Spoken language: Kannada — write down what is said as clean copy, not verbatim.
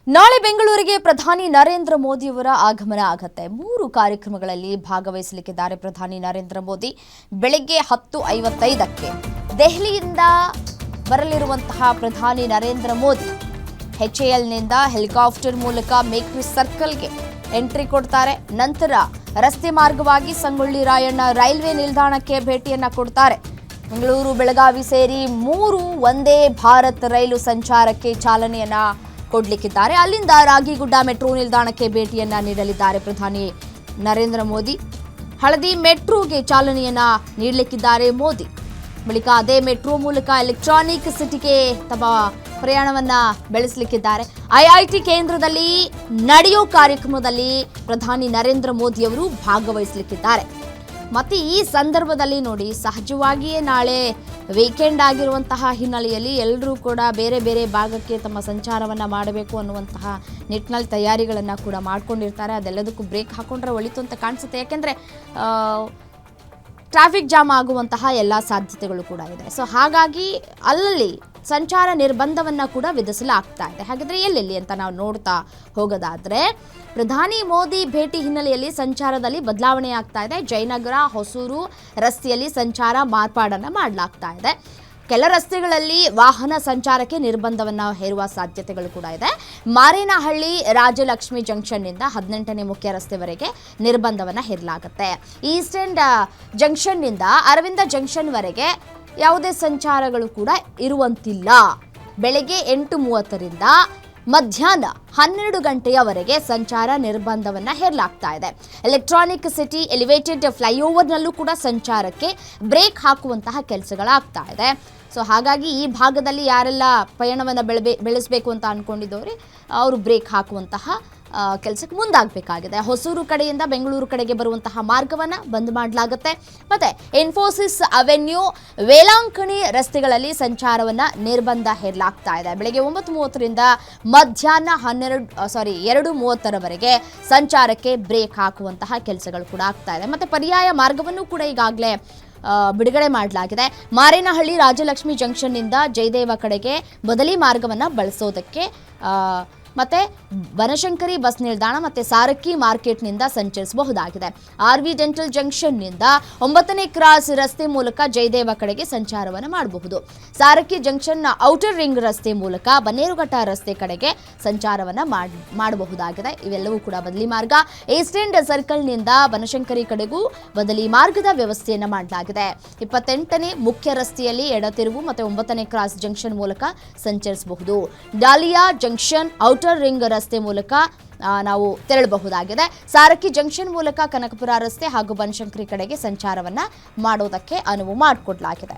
ನಾಳೆ ಬೆಂಗಳೂರಿಗೆ ಪ್ರಧಾನಿ ನರೇಂದ್ರ ಮೋದಿಯವರ ಆಗಮನ ಆಗುತ್ತೆ। 3 ಕಾರ್ಯಕ್ರಮಗಳಲ್ಲಿ ಭಾಗವಹಿಸಲಿದ್ದಾರೆ ಪ್ರಧಾನಿ ನರೇಂದ್ರ ಮೋದಿ। ಬೆಳಗ್ಗೆ 10:55ಕ್ಕೆ ದೆಹಲಿಯಿಂದ ಬರಲಿರುವಂತಹ ಪ್ರಧಾನಿ ನರೇಂದ್ರ ಮೋದಿ HAL ನಿಂದ ಹೆಲಿಕಾಪ್ಟರ್ ಮೂಲಕ ಮೇಕ್ರಿ ಸರ್ಕಲ್ಗೆ ಎಂಟ್ರಿ ಕೊಡ್ತಾರೆ। ನಂತರ ರಸ್ತೆ ಮಾರ್ಗವಾಗಿ ಸಂಗೊಳ್ಳಿ ರಾಯಣ್ಣ ರೈಲ್ವೆ ನಿಲ್ದಾಣಕ್ಕೆ ಭೇಟಿಯನ್ನ ಕೊಡ್ತಾರೆ। ಬೆಂಗಳೂರು ಬೆಳಗಾವಿ ಸೇರಿ 3 ವಂದೇ ಭಾರತ್ ರೈಲು ಸಂಚಾರಕ್ಕೆ ಚಾಲನೆಯನ್ನ ಕೊಡಲಿಕ್ಕಿದ್ದಾರೆ। ಅಲ್ಲಿಂದ ರಾಗಿಗುಡ್ಡ ಮೆಟ್ರೋ ನಿಲ್ದಾಣಕ್ಕೆ ಭೇಟಿಯನ್ನ ನೀಡಲಿದ್ದಾರೆ ಪ್ರಧಾನಿ ನರೇಂದ್ರ ಮೋದಿ। ಹಳದಿ ಮೆಟ್ರೋಗೆ ಚಾಲನೆಯನ್ನ ನೀಡಲಿಕ್ಕಿದ್ದಾರೆ ಮೋದಿ। ಬಳಿಕ ಅದೇ ಮೆಟ್ರೋ ಮೂಲಕ ಎಲೆಕ್ಟ್ರಾನಿಕ್ ಸಿಟಿಗೆ ತಮ್ಮ ಪ್ರಯಾಣವನ್ನ ಬೆಳೆಸಲಿಕ್ಕಿದ್ದಾರೆ। IIT ಕೇಂದ್ರದಲ್ಲಿ ನಡೆಯೋ ಕಾರ್ಯಕ್ರಮದಲ್ಲಿ ಪ್ರಧಾನಿ ನರೇಂದ್ರ ಮೋದಿ ಅವರು ಭಾಗವಹಿಸಲಿಕ್ಕಿದ್ದಾರೆ। ಮತ್ತೆ ಈ ಸಂದರ್ಭದಲ್ಲಿ ನೋಡಿ, ಸಹಜವಾಗಿಯೇ ನಾಳೆ ವೀಕೆಂಡ್ ಆಗಿರುವಂತಹ ಹಿನ್ನೆಲೆಯಲ್ಲಿ ಎಲ್ಲರೂ ಕೂಡ ಬೇರೆ ಬೇರೆ ಭಾಗಕ್ಕೆ ತಮ್ಮ ಸಂಚಾರವನ್ನು ಮಾಡಬೇಕು ಅನ್ನುವಂತಹ ನಿಟ್ಟಿನಲ್ಲಿ ತಯಾರಿಗಳನ್ನು ಕೂಡ ಮಾಡ್ಕೊಂಡಿರ್ತಾರೆ। ಅದೆಲ್ಲದಕ್ಕೂ ಬ್ರೇಕ್ ಹಾಕೊಂಡ್ರೆ ಒಳಿತು ಅಂತ ಕಾಣಿಸುತ್ತೆ। ಯಾಕೆಂದರೆ ಟ್ರಾಫಿಕ್ ಜಾಮ್ ಆಗುವಂತಹ ಎಲ್ಲ ಸಾಧ್ಯತೆಗಳು ಕೂಡ ಇದೆ। ಸೊ ಹಾಗಾಗಿ ಅಲ್ಲಲ್ಲಿ ಸಂಚಾರ ನಿರ್ಬಂಧವನ್ನು ಕೂಡ ವಿಧಿಸಲಾಗ್ತಾ ಇದೆ। ಹಾಗಾದರೆ ಎಲ್ಲೆಲ್ಲಿ ಅಂತ ನಾವು ನೋಡ್ತಾ ಹೋಗೋದಾದರೆ, ಪ್ರಧಾನಿ ಮೋದಿ ಭೇಟಿ ಹಿನ್ನೆಲೆಯಲ್ಲಿ ಸಂಚಾರದಲ್ಲಿ ಬದಲಾವಣೆ ಆಗ್ತಾ ಇದೆ। ಜಯನಗರ ಹೊಸೂರು ರಸ್ತೆಯಲ್ಲಿ ಸಂಚಾರ ಮಾರ್ಪಾಡನ್ನು ಮಾಡಲಾಗ್ತಾ ಇದೆ। ಕೆಲ ರಸ್ತೆಗಳಲ್ಲಿ ವಾಹನ ಸಂಚಾರಕ್ಕೆ ನಿರ್ಬಂಧವನ್ನು ಹೇರುವ ಸಾಧ್ಯತೆಗಳು ಕೂಡ ಇದೆ। ಮಾರೇನಹಳ್ಳಿ ರಾಜಲಕ್ಷ್ಮಿ ಜಂಕ್ಷನ್ನಿಂದ 18ನೇ ಮುಖ್ಯ ರಸ್ತೆವರೆಗೆ ನಿರ್ಬಂಧವನ್ನು ಹೇರಲಾಗುತ್ತೆ। ಈಸ್ಟ್ ಎಂಡ್ ಜಂಕ್ಷನ್ನಿಂದ ಅರವಿಂದ ಜಂಕ್ಷನ್ವರೆಗೆ ಯಾವುದೇ ಸಂಚಾರಗಳು ಕೂಡ ಇರುವಂತಿಲ್ಲ। ಬೆಳಗ್ಗೆ 8:30ರಿಂದ ಮಧ್ಯಾಹ್ನ 12 ಗಂಟೆಯವರೆಗೆ ಸಂಚಾರ ನಿರ್ಬಂಧವನ್ನು ಹೇರಲಾಗ್ತಾ ಇದೆ। ಎಲೆಕ್ಟ್ರಾನಿಕ್ ಸಿಟಿ ಎಲಿವೇಟೆಡ್ ಫ್ಲೈಓವರ್ನಲ್ಲೂ ಕೂಡ ಸಂಚಾರಕ್ಕೆ ಬ್ರೇಕ್ ಹಾಕುವಂತಹ ಕೆಲಸಗಳಾಗ್ತಾ ಇದೆ। ಸೊ ಹಾಗಾಗಿ ಈ ಭಾಗದಲ್ಲಿ ಯಾರೆಲ್ಲ ಪಯಣವನ್ನು ಬೆಳೆಸಬೇಕು ಅಂತ ಅಂದ್ಕೊಂಡಿದ್ದವ್ರೆ ಅವರು ಬ್ರೇಕ್ ಹಾಕುವಂತಹ ಕೆಲಸಕ್ಕೆ ಮುಂದಾಗಬೇಕಾಗಿದೆ। ಹೊಸೂರು ಕಡೆಯಿಂದ ಬೆಂಗಳೂರು ಕಡೆಗೆ ಬರುವಂತಹ ಮಾರ್ಗವನ್ನು ಬಂದ್ ಮಾಡಲಾಗುತ್ತೆ। ಮತ್ತು ಇನ್ಫೋಸಿಸ್ ಅವೆನ್ಯೂ ವೇಲಾಂಕಣಿ ರಸ್ತೆಗಳಲ್ಲಿ ಸಂಚಾರವನ್ನು ನಿರ್ಬಂಧ ಹೇರಲಾಗ್ತಾ ಇದೆ। ಬೆಳಗ್ಗೆ 9:30ರಿಂದ ಮಧ್ಯಾಹ್ನ 2:30ರವರೆಗೆ ಸಂಚಾರಕ್ಕೆ ಬ್ರೇಕ್ ಹಾಕುವಂತಹ ಕೆಲಸಗಳು ಕೂಡ ಆಗ್ತಾ ಇದೆ। ಮತ್ತು ಪರ್ಯಾಯ ಮಾರ್ಗವನ್ನು ಕೂಡ ಈಗಾಗಲೇ ಬಿಡುಗಡೆ ಮಾಡಲಾಗಿದೆ। ಮಾರೇನಹಳ್ಳಿ ರಾಜಲಕ್ಷ್ಮಿ ಜಂಕ್ಷನ್ನಿಂದ ಜಯದೇವ ಕಡೆಗೆ ಬದಲಿ ಮಾರ್ಗವನ್ನು ಬಳಸೋದಕ್ಕೆ ಮತ್ತು ಬನಶಂಕರಿ ಬಸ್ ನಿಲ್ದಾಣ ಮತ್ತು ಸಾರಕ್ಕಿ ಮಾರ್ಕೆಟ್ನಿಂದ ಸಂಚರಿಸಬಹುದಾಗಿದೆ। RV ಡೆಂಟಲ್ ಜಂಕ್ಷನ್ನಿಂದ 9ನೇ ಕ್ರಾಸ್ ರಸ್ತೆ ಮೂಲಕ ಜಯದೇವ ಕಡೆಗೆ ಸಂಚಾರವನ್ನು ಮಾಡಬಹುದು। ಸಾರಕ್ಕಿ ಜಂಕ್ಷನ್ನ ಔಟರ್ ರಿಂಗ್ ರಸ್ತೆ ಮೂಲಕ ಬನ್ನೇರುಘಟ್ಟ ರಸ್ತೆ ಕಡೆಗೆ ಸಂಚಾರವನ್ನು ಮಾಡಬಹುದಾಗಿದೆ। ಇವೆಲ್ಲವೂ ಕೂಡ ಬದಲಿ ಮಾರ್ಗ। ಈಸ್ಟ್ ಎಂಡ್ ಸರ್ಕಲ್ನಿಂದ ಬನಶಂಕರಿ ಕಡೆಗೂ ಬದಲಿ ಮಾರ್ಗದ ವ್ಯವಸ್ಥೆಯನ್ನು ಮಾಡಲಾಗಿದೆ। 28ನೇ ಮುಖ್ಯ ರಸ್ತೆಯಲ್ಲಿ ಎಡತಿರುವು ಮತ್ತು 9ನೇ ಕ್ರಾಸ್ ಜಂಕ್ಷನ್ ಮೂಲಕ ಸಂಚರಿಸಬಹುದು। ಡಾಲಿಯಾ ಜಂಕ್ಷನ್ ಔಟರ್ ರಿಂಗ್ ರಸ್ತೆ ಮೂಲಕ ನಾವು ತೆರಳಬಹುದಾಗಿದೆ। ಸಾರಕ್ಕಿ ಜಂಕ್ಷನ್ ಮೂಲಕ ಕನಕಪುರ ರಸ್ತೆ ಹಾಗೂ ಬನಶಂಕರಿ ಕಡೆಗೆ ಸಂಚಾರವನ್ನು ಮಾಡೋದಕ್ಕೆ ಅನುವು ಮಾಡಿಕೊಡಲಾಗಿದೆ।